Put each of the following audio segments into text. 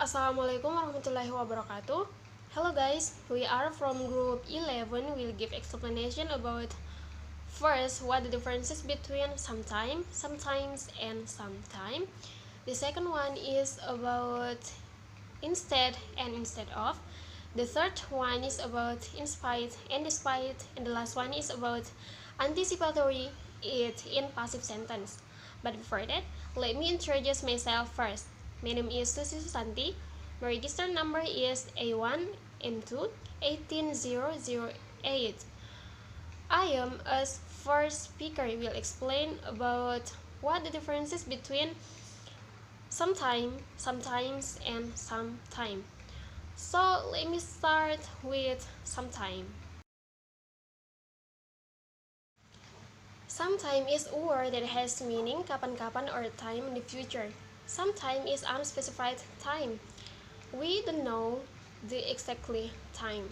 Assalamualaikum warahmatullahi wabarakatuh. Hello guys, we are from group 11. We'll give explanation about first what the differences between sometime, sometimes, and sometime. The second one is about instead and instead of. The third one is about in spite and despite, and the last one is about anticipatory it in passive sentence. But before that, let me introduce myself first. My name is Susi Susanti. My register number is A1M2 18008. I am as first speaker will explain about what the differences between sometime, sometimes, and sometime. So let me start with sometime. Sometime is a word that has meaning kapan-kapan or time in the future. Sometime is unspecified time. We don't know the exactly time.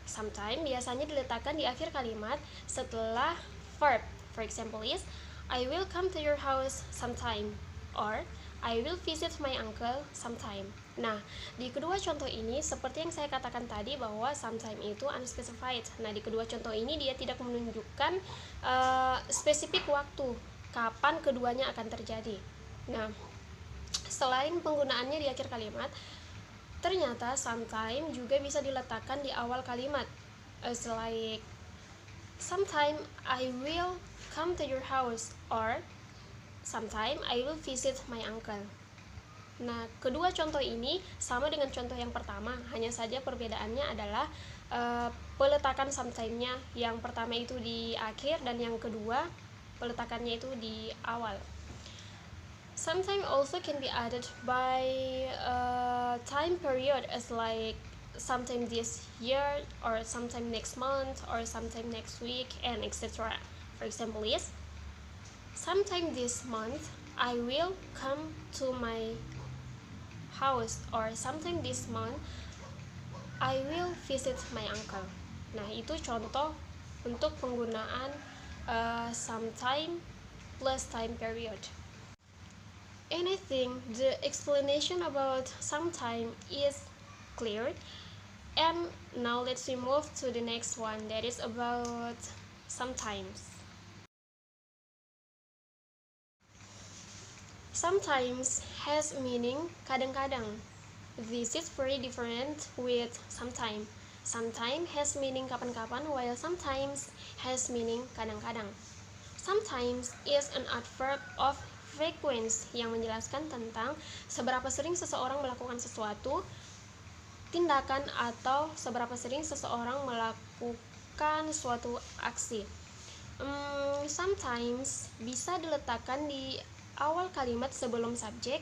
Sometime biasanya diletakkan di akhir kalimat setelah verb. For example is, I will come to your house sometime, or I will visit my uncle sometime. Nah, di kedua contoh ini seperti yang saya katakan tadi bahwa sometime itu unspecified. Nah, di kedua contoh ini dia tidak menunjukkan spesifik waktu kapan keduanya akan terjadi. Nah, selain penggunaannya di akhir kalimat, ternyata sometime juga bisa diletakkan di awal kalimat. Like sometime I will come to your house, or sometime I will visit my uncle. Nah, kedua contoh ini sama dengan contoh yang pertama, hanya saja perbedaannya adalah peletakan sometime-nya. Yang pertama itu di akhir dan yang kedua peletakannya itu di awal. Sometime also can be added by time period as like sometime this year, or sometime next month, or sometime next week, and etc. For example is, sometime this month I will come to my house, or sometime this month I will visit my uncle. Nah, itu contoh untuk penggunaan sometime plus time period. And I think the explanation about sometime is clear. And now let's move to the next one, that is about sometimes. Sometimes has meaning kadang-kadang. This is very different with sometime. Sometime has meaning kapan-kapan, while sometimes has meaning kadang-kadang. Sometimes is an adverb of frequency yang menjelaskan tentang seberapa sering seseorang melakukan sesuatu, tindakan, atau seberapa sering seseorang melakukan suatu aksi. Sometimes bisa diletakkan di awal kalimat sebelum subjek,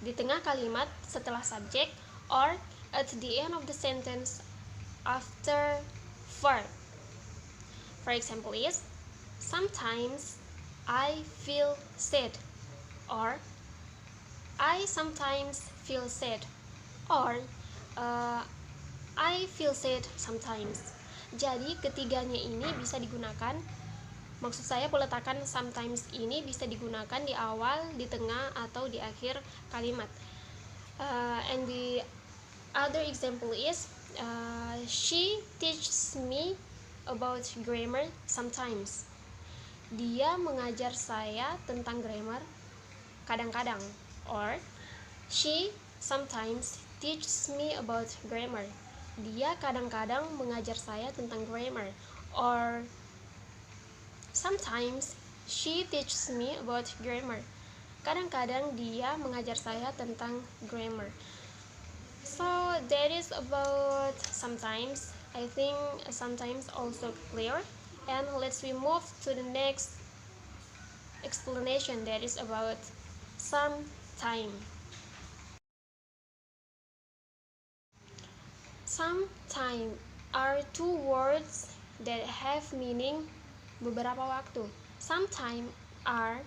di tengah kalimat setelah subjek, or at the end of the sentence after verb. For example is, sometimes I feel sad, or I sometimes feel sad, or I feel sad sometimes. Jadi ketiganya ini bisa digunakan. Maksud saya peletakan sometimes ini bisa digunakan di awal, di tengah, atau di akhir kalimat. And the other example is, she teaches me about grammar sometimes. Dia mengajar saya tentang grammar kadang-kadang. Or she sometimes teaches me about grammar. Dia kadang-kadang mengajar saya tentang grammar. Or sometimes she teaches me about grammar. Kadang-kadang dia mengajar saya tentang grammar. So that is about sometimes. I think sometimes also clear. And let's move to the next explanation, that is about sometime. Sometime are two words that have meaning beberapa waktu. Sometime are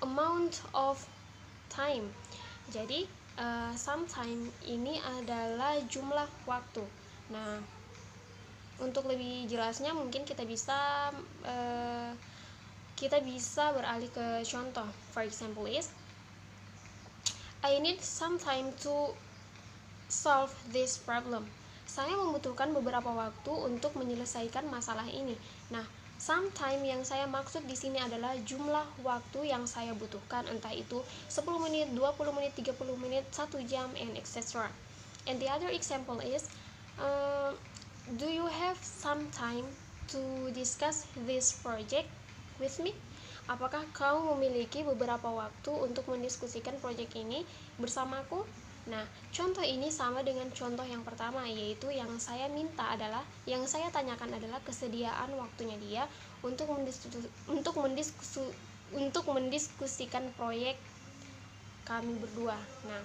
amount of time. Jadi sometime ini adalah jumlah waktu. Nah, untuk lebih jelasnya mungkin kita bisa beralih ke contoh. For example is, I need some time to solve this problem. Saya membutuhkan beberapa waktu untuk menyelesaikan masalah ini. Nah, some time yang saya maksud di sini adalah jumlah waktu yang saya butuhkan, entah itu 10 menit, 20 menit, 30 menit, 1 jam, and etc. And the other example is, do you have some time to discuss this project with me? Apakah kau memiliki beberapa waktu untuk mendiskusikan proyek ini bersamaku? Nah, contoh ini sama dengan contoh yang pertama, yaitu yang saya tanyakan adalah kesediaan waktunya dia untuk mendiskusikan proyek kami berdua. Nah,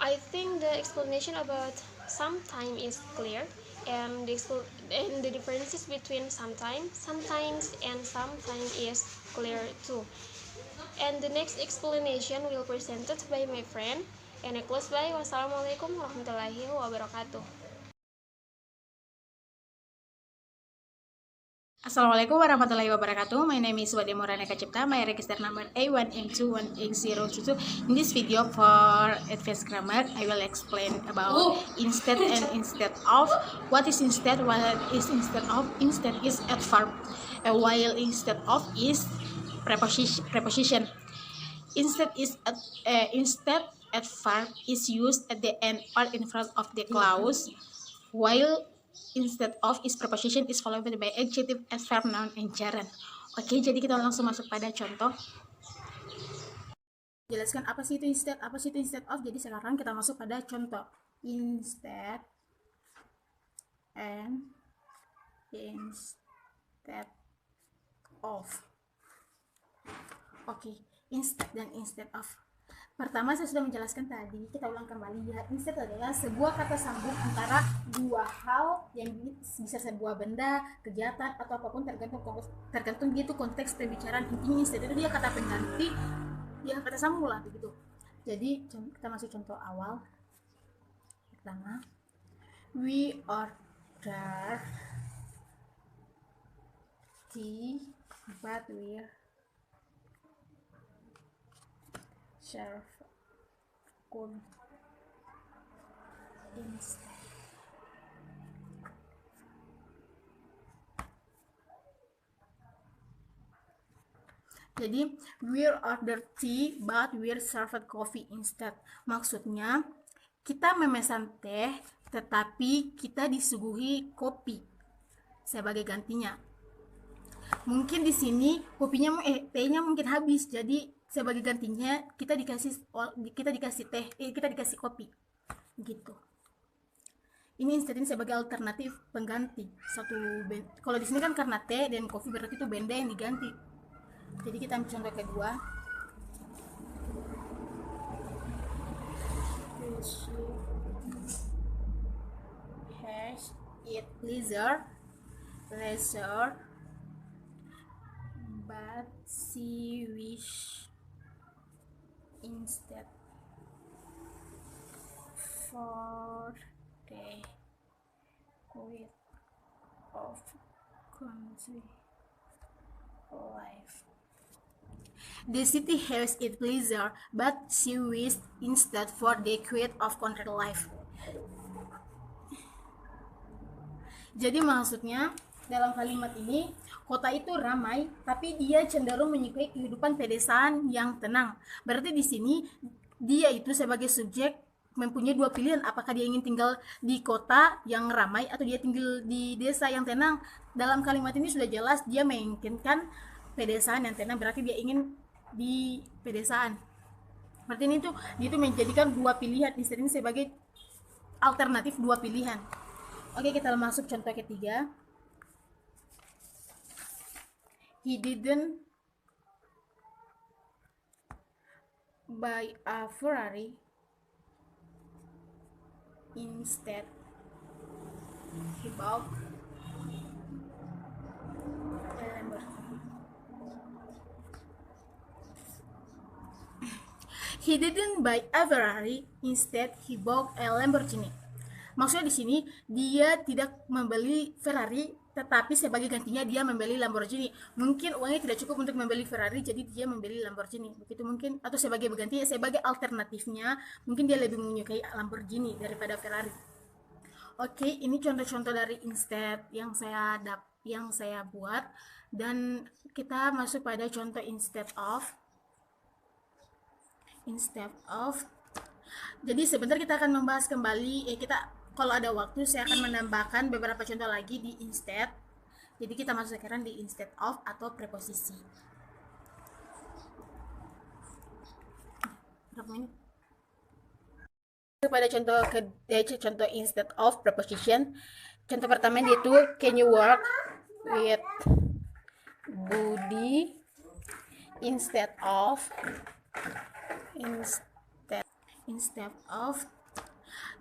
I think the explanation about sometime is clear, and the differences between sometimes, and sometime is clear too. And the next explanation will presented by my friend, and I close by wassalamualaikum warahmatullahi wabarakatuh. Assalamualaikum warahmatullahi wabarakatuh. My name is Wade Moraneka Cipta. My register number A1M21X022. In this video for advanced grammar, I will explain about instead and instead of. What is instead? What is instead of? Instead is adverb, while instead of is preposition. Instead adverb is used at the end or in front of the clause, while instead of is preposition is followed by adjective, adverb, noun, and gerund. Oke, jadi kita langsung masuk pada contoh. Jelaskan apa sih itu instead of. Jadi sekarang kita masuk pada contoh. Instead and instead of. Oke, instead dan instead of. Pertama saya sudah menjelaskan tadi, kita ulang kembali ya. Instead adalah sebuah kata sambung antara dua hal yang bisa sebuah benda, kegiatan atau apapun, tergantung gitu konteks pembicaraan. Intinya instead itu dia kata pengganti, ya kata sambung lah begitu. Jadi kita masuk contoh awal. Pertama, we order tea but we're serve could instead. Jadi we're order tea but we're served coffee instead. Maksudnya kita memesan teh tetapi kita disuguhi kopi sebagai gantinya. Mungkin di sini kopinya tehnya mungkin habis, jadi sebagai gantinya kita dikasih teh, kita dikasih kopi gitu. Ini instead ini sebagai alternatif pengganti satu benda. Kalau di sini kan karena teh dan kopi berarti itu benda yang diganti. Jadi kita ambil contoh kedua. Has it leisure but she wish instead for the quit of country life. The city has its pleasure, but she wished instead for the quit of country life. Jadi maksudnya dalam kalimat ini, kota itu ramai, tapi dia cenderung menyukai kehidupan pedesaan yang tenang. Berarti di sini dia itu sebagai subjek mempunyai dua pilihan, apakah dia ingin tinggal di kota yang ramai atau dia tinggal di desa yang tenang. Dalam kalimat ini sudah jelas dia menginginkan pedesaan yang tenang, berarti dia ingin di pedesaan. Berarti ini tuh dia itu menjadikan dua pilihan, ini sebagai alternatif dua pilihan. Oke, kita masuk contoh ketiga. He didn't buy a Ferrari, instead he bought a Lamborghini. He didn't buy a Ferrari, instead he bought a Lamborghini. Maksudnya di sini dia tidak membeli Ferrari, tetapi sebagai gantinya dia membeli Lamborghini. Mungkin uangnya tidak cukup untuk membeli Ferrari, jadi dia membeli Lamborghini. Begitu mungkin, atau sebagai ganti, sebagai alternatifnya, mungkin dia lebih menyukai Lamborghini daripada Ferrari. Oke, ini contoh-contoh dari instead yang saya buat, dan kita masuk pada contoh instead of. Jadi sebentar kita akan membahas kembali, kalau ada waktu saya akan menambahkan beberapa contoh lagi di instead. Jadi kita masuk sekarang di instead of atau preposisi. Berapa menit? Pada contoh instead of preposition. Contoh pertama yaitu can you work with Budi instead of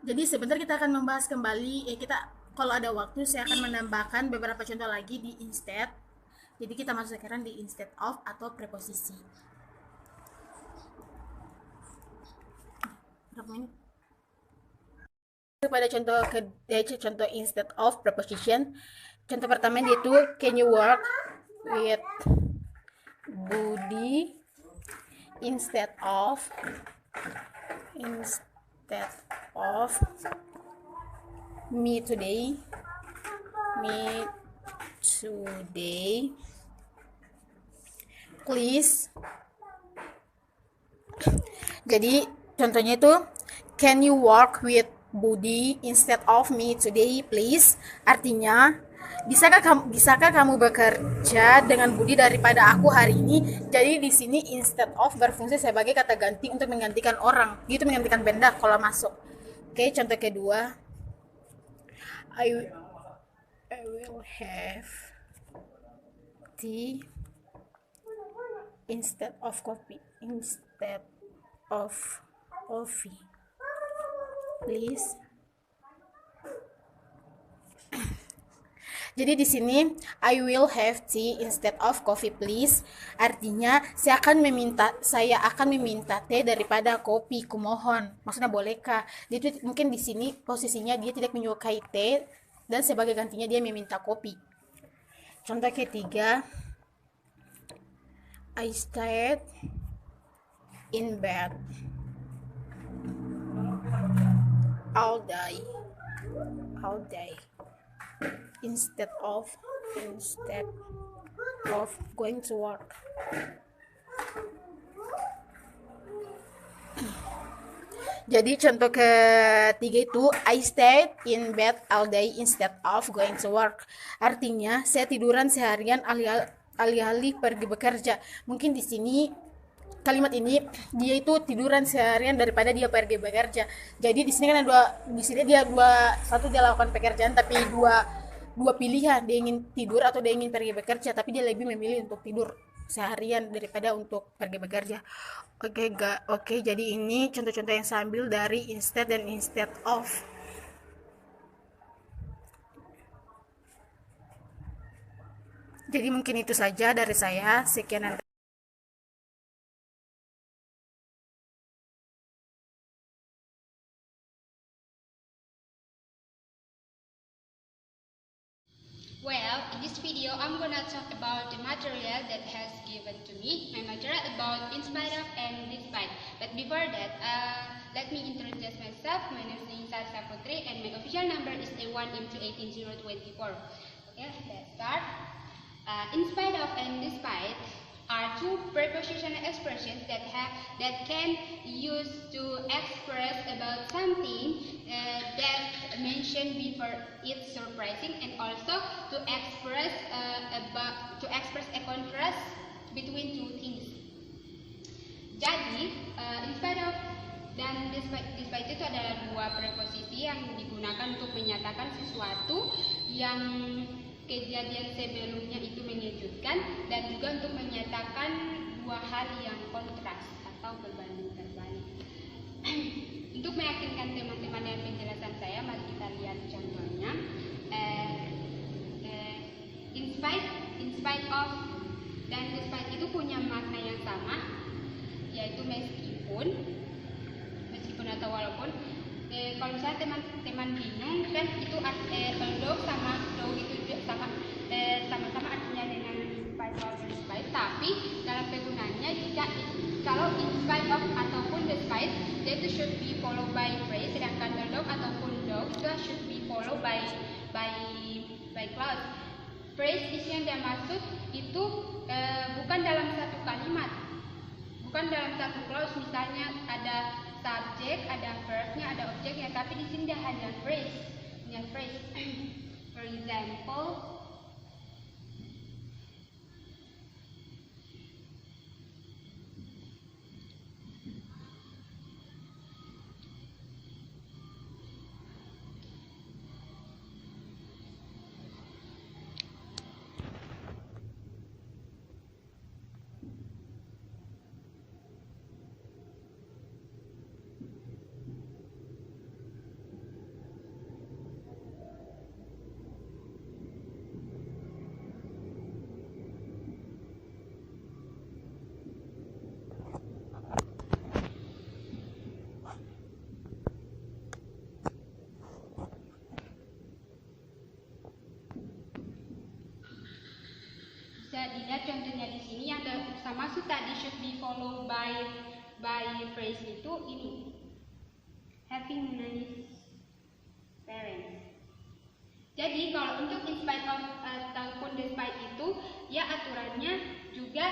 jadi sebentar kita akan membahas kembali, kalau ada waktu saya akan menambahkan beberapa contoh lagi di instead. Jadi kita masuk sekarang di instead of atau preposisi. Berapa menit? Pada contoh instead of preposition. Contoh pertama yaitu can you work with Budi instead of me today please. Jadi contohnya itu can you work with Budi instead of me today please. Artinya, bisakah kamu bekerja dengan Budi daripada aku hari ini? Jadi di sini instead of berfungsi sebagai kata ganti untuk menggantikan orang, gitu, menggantikan benda kalau masuk. Oke, contoh kedua. I will have tea instead of coffee. Please. Jadi di sini I will have tea instead of coffee please. Artinya saya akan meminta teh daripada kopi, kumohon. Maksudnya bolehkah? Jadi mungkin di sini posisinya dia tidak menyukai teh dan sebagai gantinya dia meminta kopi. Contoh ketiga, I stayed in bed all day instead of going to work. Jadi contoh ketiga itu I stayed in bed all day instead of going to work. Artinya saya tiduran seharian alih-alih pergi bekerja. Mungkin di sini kalimat ini dia itu tiduran seharian daripada dia pergi bekerja. Jadi di sini kan satu dia lakukan pekerjaan tapi dua pilihan, dia ingin tidur atau dia ingin pergi bekerja, tapi dia lebih memilih untuk tidur seharian daripada untuk pergi bekerja. Oke, jadi ini contoh-contoh yang saya ambil dari instead dan instead of. Jadi mungkin itu saja dari saya. Sekian. Well, in this video, I'm gonna talk about the material that has given to me. My material about in spite of and despite. But before that, let me introduce myself. My name is Salsa Putri and my official number is A1M218024. Okay, let's start. In spite of and despite are two prepositional expressions that can use to express about something that mentioned before it's surprising, and also to express a contrast between two things. Jadi in spite of dan despite itu adalah dua preposisi yang digunakan untuk menyatakan sesuatu yang kejadian sebelumnya itu mengejutkan, dan juga untuk menyatakan dua hal yang kontras atau berbanding terbalik. Untuk meyakinkan teman-teman dengan penjelasan saya, mari kita lihat contohnya. In spite of dan despite itu punya makna yang sama, yaitu meskipun atau walaupun. Kalau misalnya teman-teman bingung kan itu although sama though itu sama Tapi dalam penggunaannya kalau in spite of ataupun despite, itu should be followed by phrase, sedangkan the dog ataupun dog itu should be followed by clause. Phrase yang dia maksud itu bukan dalam satu kalimat, bukan dalam satu clause. Misalnya ada subjek, ada verbnya, ada objeknya, tapi di sini dia hanya phrase. For example, bisa dilihat contohnya di sini yang sama maksud tadi should be followed by phrase itu ini, having nice parents. Jadi kalau untuk in spite of ataupun despite itu ya aturannya juga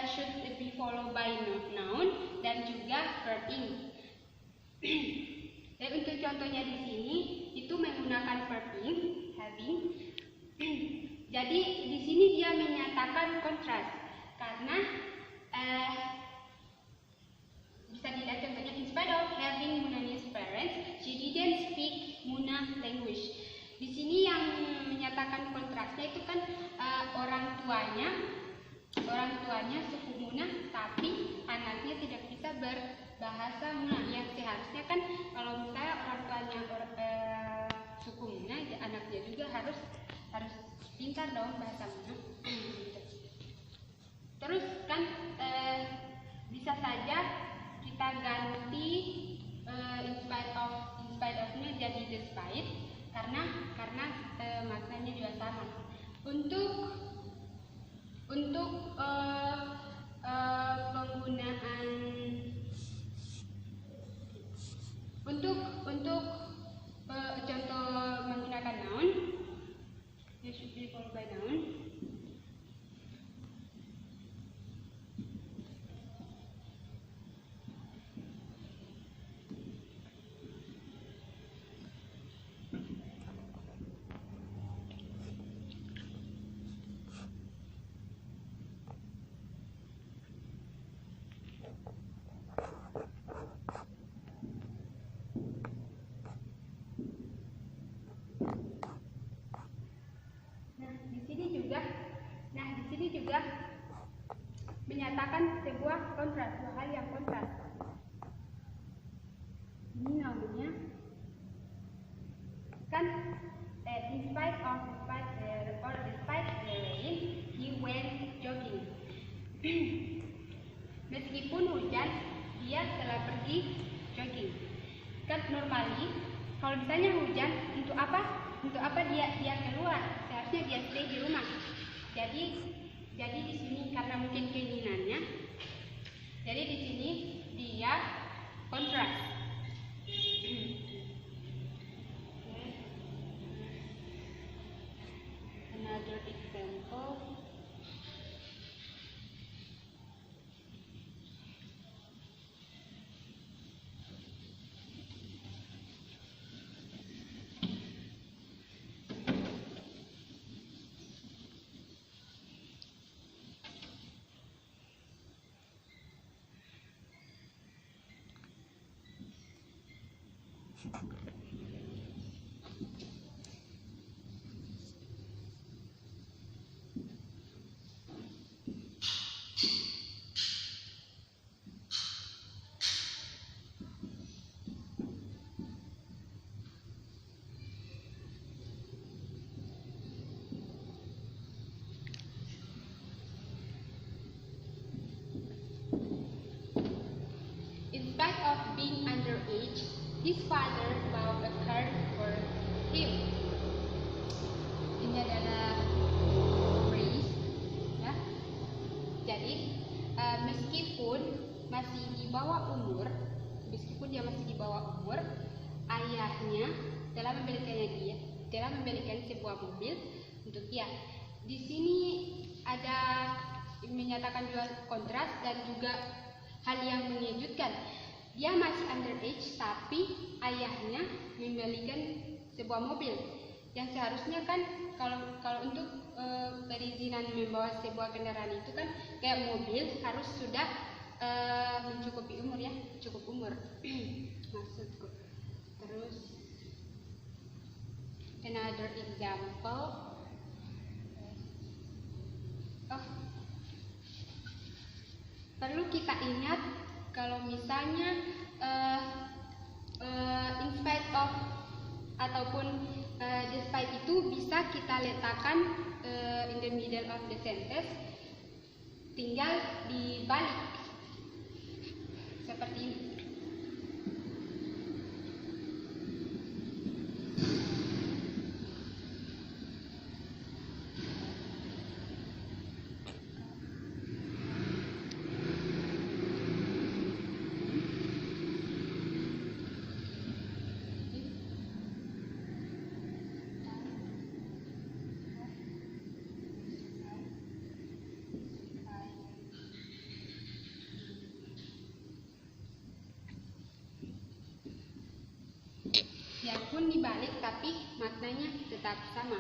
should be followed by noun dan juga verb ing. Dan untuk contohnya di sini itu menggunakan verb ing, having. Jadi di sini dia menyatakan kontras karena bisa dilihat contohnya in spite of having Muna's parents, she didn't speak Muna language. Di sini yang menyatakan kontrasnya itu kan orang tuanya suku Muna, tapi anaknya tidak bisa berbahasa Muna. Yang seharusnya kan kalau misalnya orang tuanya suku Muna, anaknya juga harus pintar dong bahasa Muna. Terus kan bisa saja kita ganti in spite of-nya jadi despite karena maknanya juga sama. Untuk penggunaan untuk contoh menggunakan noun, you should be followed by noun. Di sini juga menyatakan sebuah kontras, dua hal yang kontras. Ini namanya kan despite the rain, he went jogging. Meskipun hujan, dia telah pergi jogging. Kan normally kalau misalnya hujan, untuk apa dia keluar? Seharusnya dia stay di rumah. Jadi di sini karena mungkin keinginannya, jadi di sini dia kontras. Another example. In spite of being underage, his father bought a car for him. Ini adalah phrase, ya. Jadi bawah umur, meskipun dia masih di bawah umur, ayahnya telah membelikan sebuah mobil untuk dia. Di sini ada menyatakan dua kontras dan juga hal yang mengejutkan. Dia masih underage tapi ayahnya membelikan sebuah mobil yang seharusnya kan kalau untuk perizinan membawa sebuah kendaraan itu kan kayak mobil harus sudah mencukupi umur ya, cukup umur maksudku. Terus another example, perlu kita ingat kalau misalnya in spite of ataupun despite itu bisa kita letakkan in the middle of the sentence, tinggal dibalik seperti ini. Biarpun dibalik tapi maknanya tetap sama.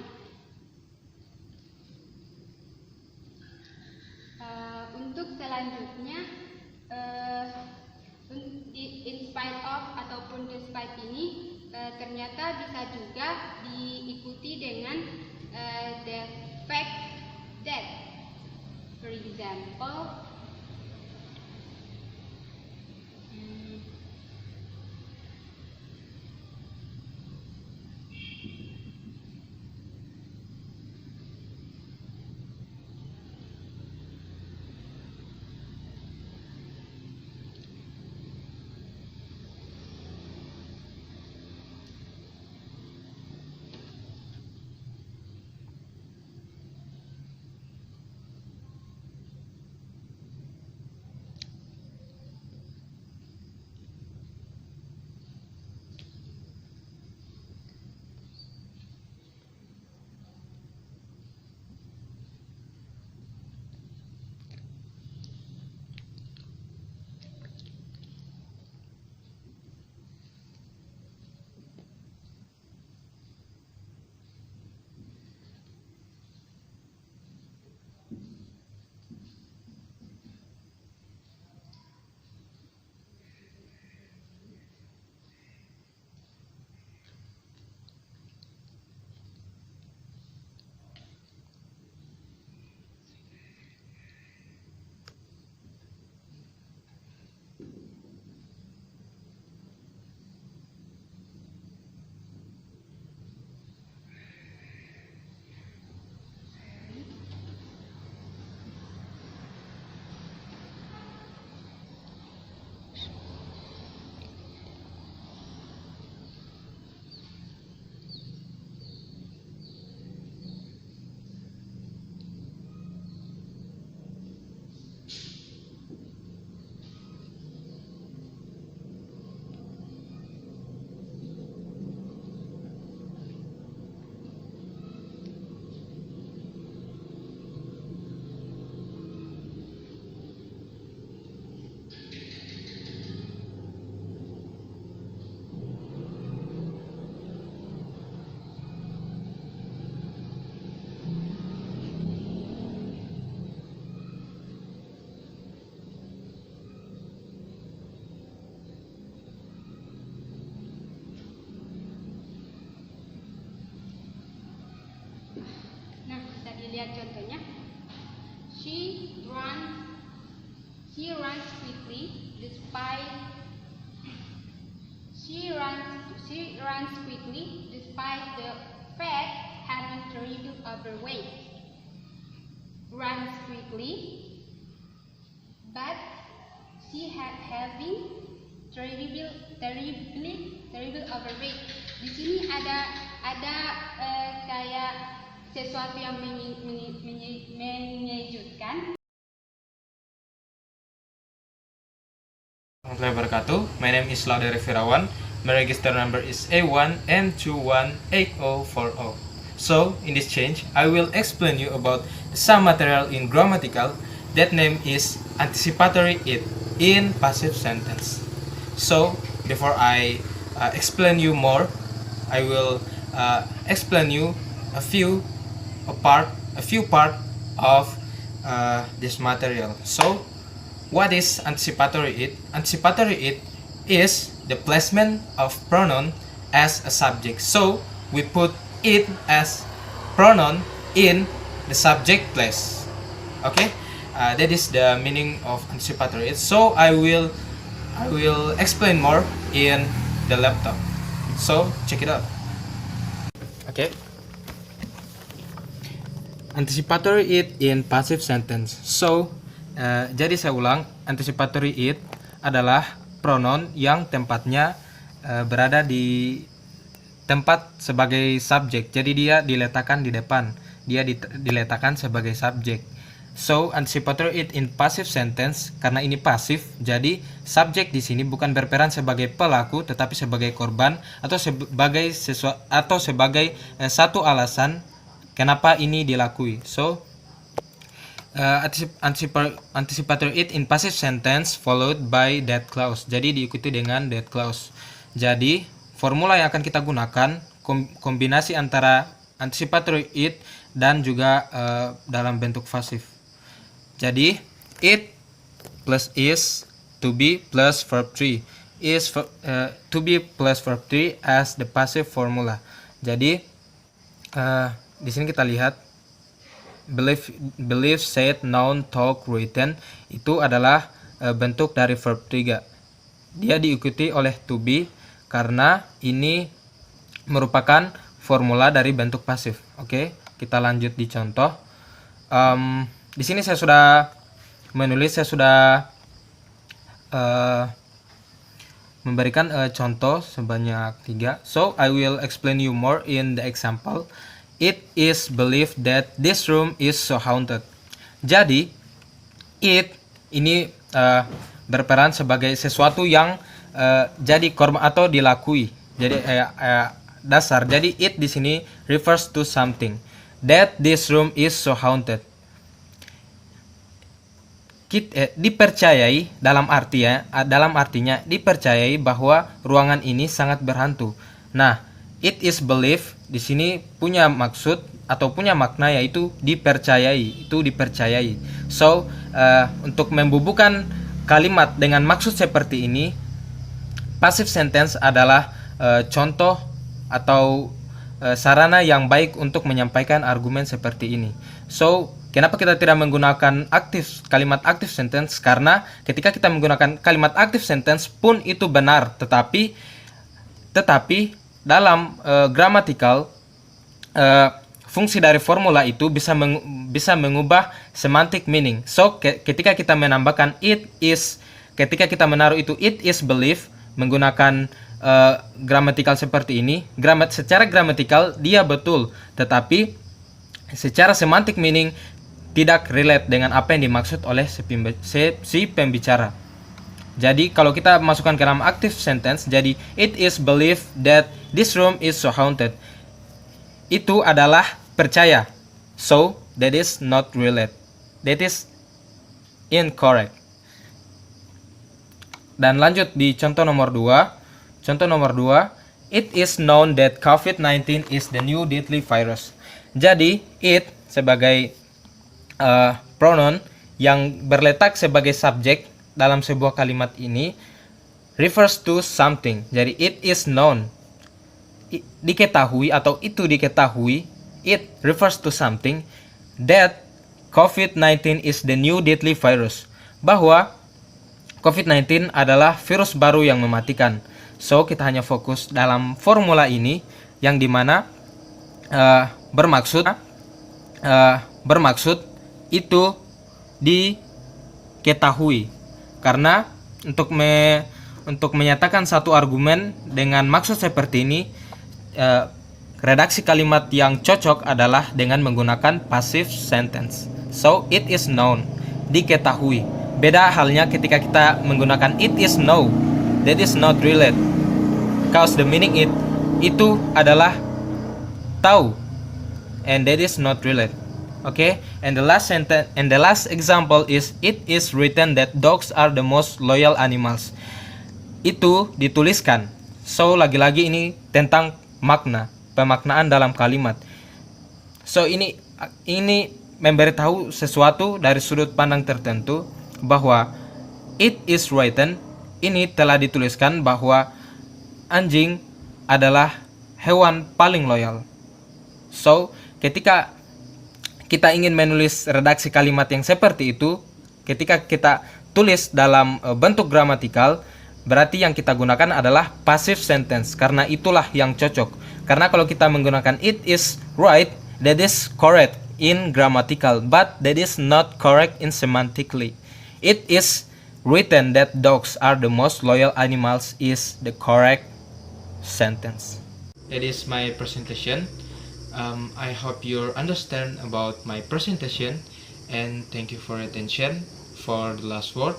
Untuk selanjutnya in spite of ataupun despite ini ternyata bisa juga diikuti dengan the fact that. For example, lihat contohnya. She runs quickly despite the fact having terrible overweight. Runs quickly, but she having terrible overweight. Di sini ada kayak sesuatu yang mengejutkan. warahmatullahi wabarakatuh. My name is Laudere Firawan. My register number is A1N218040. So, in this change, I will explain you about some material in grammatical. That name is anticipatory it in passive sentence. So, before I explain you more, I will explain you a few part of this material. So, what is anticipatory it? Anticipatory it is the placement of pronoun as a subject. So, we put it as pronoun in the subject place. Okay, that is the meaning of anticipatory it. So, I will explain more in the laptop. So, check it out. Okay. Anticipatory it in passive sentence. So, jadi saya ulang, anticipatory it adalah pronoun yang tempatnya berada di tempat sebagai subjek. Jadi dia diletakkan di depan. Dia diletakkan sebagai subjek. So, anticipatory it in passive sentence, karena ini pasif, jadi subjek di sini bukan berperan sebagai pelaku tetapi sebagai korban atau sebagai satu alasan kenapa ini dilakui. So, anticipatory it in passive sentence followed by that clause. Jadi diikuti dengan that clause. Jadi formula yang akan kita gunakan kombinasi antara anticipatory it dan juga dalam bentuk pasif. Jadi it plus is, to be plus verb 3 is to be plus verb 3 as the passive formula. Jadi di sini kita lihat believe, said, known, talk, written itu adalah bentuk dari verb 3. Dia diikuti oleh to be karena ini merupakan formula dari bentuk pasif. Oke, kita lanjut di contoh. Di sini saya sudah menulis, saya sudah memberikan contoh sebanyak 3. So I will explain you more in the example. It is believed that this room is so haunted. Jadi it ini berperan sebagai sesuatu yang jadi korban atau dilakui. Jadi dasar. Jadi it di sini refers to something. That this room is so haunted. Dipercayai dalam artinya dipercayai bahwa ruangan ini sangat berhantu. Nah, it is believed di sini punya maksud atau punya makna yaitu dipercayai, itu dipercayai. So, untuk membubuhkan kalimat dengan maksud seperti ini, passive sentence adalah contoh atau sarana yang baik untuk menyampaikan argumen seperti ini. So, kenapa kita tidak menggunakan kalimat active sentence? Karena ketika kita menggunakan kalimat active sentence pun itu benar, tetapi dalam gramatikal fungsi dari formula itu bisa mengubah semantic meaning. So, ketika kita menambahkan ketika kita menaruh itu it is believed menggunakan gramatikal seperti ini, secara gramatikal dia betul, tetapi secara semantic meaning tidak relate dengan apa yang dimaksud oleh si pembicara. Jadi kalau kita masukkan ke dalam active sentence, jadi it is believed that this room is so haunted. Itu adalah percaya. So that is not relate. That is incorrect. Dan lanjut di contoh nomor 2. Contoh nomor 2, it is known that COVID-19 is the new deadly virus. Jadi it sebagai pronoun yang berletak sebagai subjek dalam sebuah kalimat ini refers to something. Jadi it is known, diketahui atau itu diketahui, it refers to something that COVID-19 is the new deadly virus, bahwa COVID-19 adalah virus baru yang mematikan. So kita hanya fokus dalam formula ini yang dimana bermaksud itu diketahui. Karena untuk menyatakan satu argumen dengan maksud seperti ini, redaksi kalimat yang cocok adalah dengan menggunakan passive sentence. So it is known, diketahui Beda halnya ketika kita menggunakan it is no, that is not related. Cause the meaning itu adalah tahu, and that is not related. Okay, and the last sentence and the last example is it is written that dogs are the most loyal animals. Itu dituliskan. So lagi-lagi ini tentang makna, pemaknaan dalam kalimat. So ini memberitahu sesuatu dari sudut pandang tertentu bahwa it is written ini telah dituliskan bahwa anjing adalah hewan paling loyal. So, ketika kita ingin menulis redaksi kalimat yang seperti itu, ketika kita tulis dalam bentuk gramatikal, berarti yang kita gunakan adalah passive sentence, karena itulah yang cocok. Karena kalau kita menggunakan it is right, that is correct in grammatical, but that is not correct in semantically. It is written that dogs are the most loyal animals is the correct sentence. That is my presentation. I hope you understand about my presentation, and thank you for your attention. For the last word,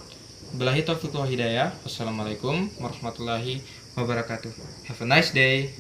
billahi taufiq wal hidayah. Wassalamualaikum warahmatullahi wabarakatuh. Have a nice day.